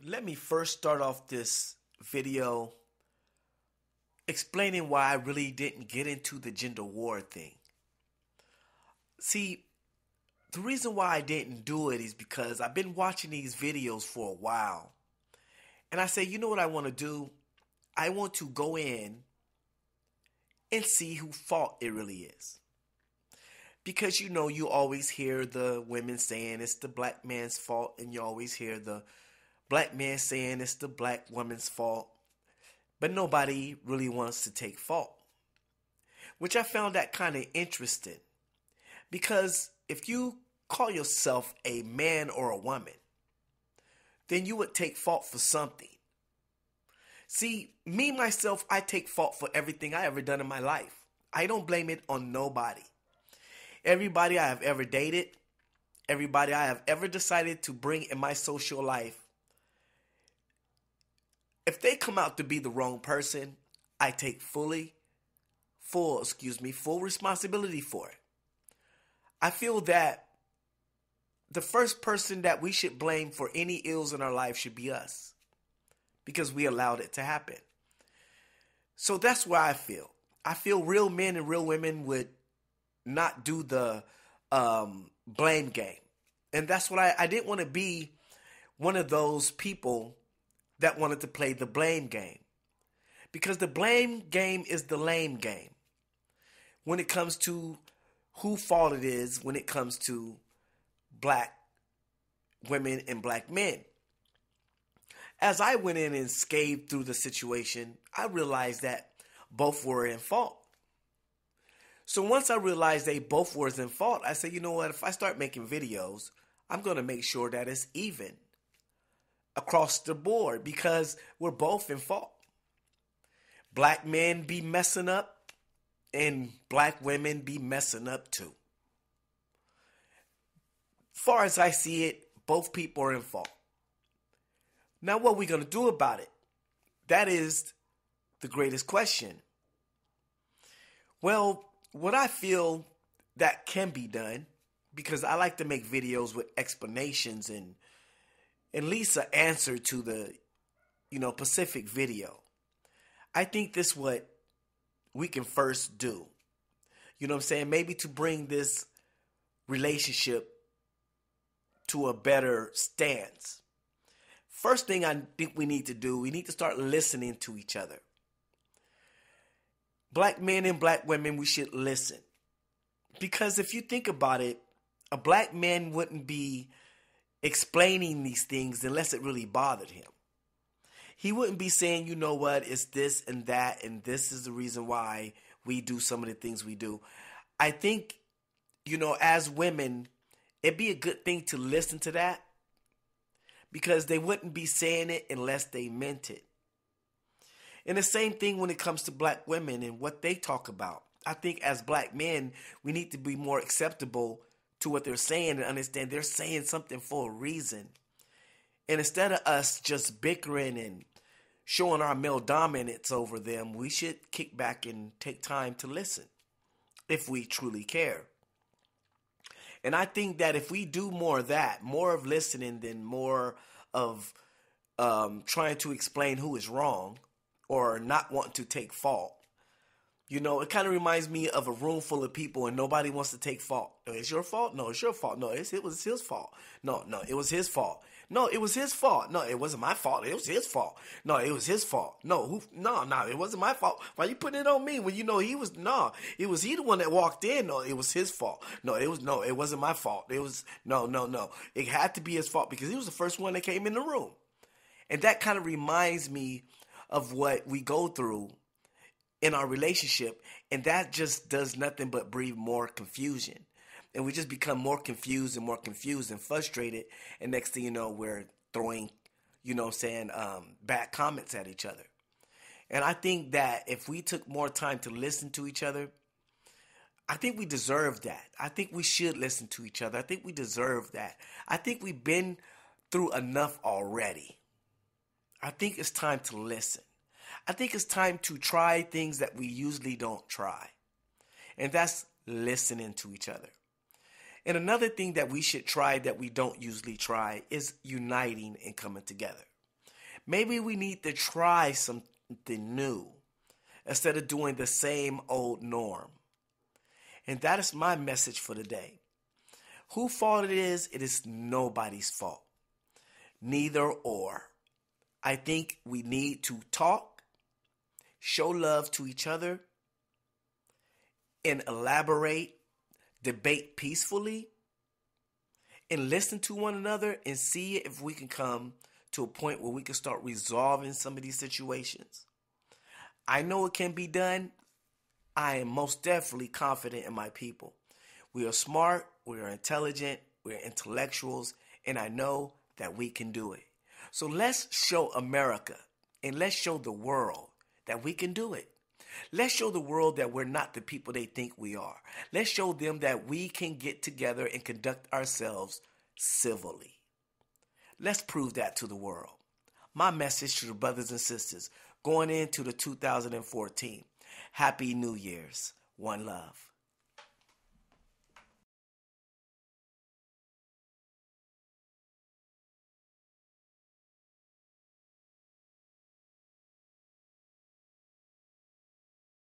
Let me first start off this video explaining why I really didn't get into the gender war thing. See, the reason why I didn't do it is because I've been watching these videos for a while. And I say, you know what I want to do? I want to go in and see whose fault it really is. Because you always hear the women saying it's the black man's fault, and you always hear the black man saying it's the black woman's fault. But nobody really wants to take fault. Which I found that kind of interesting. Because if you call yourself a man or a woman, then you would take fault for something. See, me, myself, I take fault for everything I ever done in my life. I don't blame it on nobody. Everybody I have ever dated, everybody I have ever decided to bring in my social life, if they come out to be the wrong person, I take full responsibility for it. I feel that the first person that we should blame for any ills in our life should be us, because we allowed it to happen. So that's where I feel. I feel real men and real women would not do the blame game. And that's what I didn't want to be one of those people that wanted to play the blame game. Because the blame game is the lame game when it comes to whose fault it is when it comes to black women and black men. As I went in and scaved through the situation, I realized that both were in fault. So once I realized they both were in fault, I said, you know what, if I start making videos, I'm going to make sure that it's even across the board, because we're both in fault. Black men be messing up and black women be messing up too. Far as I see it, both people are in fault. Now what are we going to do about it? That is the greatest question. Well, what I feel that can be done, because I like to make videos with explanations and at least an answer to the, Pacific video. I think this is what we can first do. You know what I'm saying? Maybe to bring this relationship to a better stance. First thing I think we need to do, we need to start listening to each other. Black men and black women, we should listen. Because if you think about it, a black man wouldn't be explaining these things unless it really bothered him. He wouldn't be saying, you know what, it's this and that, and this is the reason why we do some of the things we do. I think, as women, it'd be a good thing to listen to that, because they wouldn't be saying it unless they meant it. And the same thing when it comes to black women and what they talk about. I think as black men, we need to be more acceptable to what they're saying and understand they're saying something for a reason. And instead of us just bickering and showing our male dominance over them, we should kick back and take time to listen if we truly care. And I think that if we do more of that, more of listening than more of trying to explain who is wrong or not wanting to take fault, it kind of reminds me of a room full of people and nobody wants to take fault. It's your fault? No, it's your fault. No, it was his fault. No, it was his fault. No, it was his fault. No, it wasn't my fault. It was his fault. No, it was his fault. No, it wasn't my fault. Why you putting it on me when he was, it was he the one that walked in. No, it was his fault. It wasn't my fault. It was, no. It had to be his fault because he was the first one that came in the room. And that kind of reminds me of what we go through in our relationship, and that just does nothing but breed more confusion. And we just become more confused and frustrated, and next thing you know, we're throwing, bad comments at each other. And I think that if we took more time to listen to each other, I think we deserve that. I think we should listen to each other. I think we deserve that. I think we've been through enough already. I think it's time to listen. I think it's time to try things that we usually don't try. And that's listening to each other. And another thing that we should try that we don't usually try is uniting and coming together. Maybe we need to try something new instead of doing the same old norm. And that is my message for today. Whose fault it is nobody's fault. Neither or. I think we need to talk, show love to each other, and elaborate, debate peacefully, and listen to one another and see if we can come to a point where we can start resolving some of these situations. I know it can be done. I am most definitely confident in my people. We are smart, we are intelligent, we are intellectuals, and I know that we can do it. So let's show America and let's show the world that we can do it. Let's show the world that we're not the people they think we are. Let's show them that we can get together and conduct ourselves civilly. Let's prove that to the world. My message to the brothers and sisters going into the 2014. Happy New Year's. One love.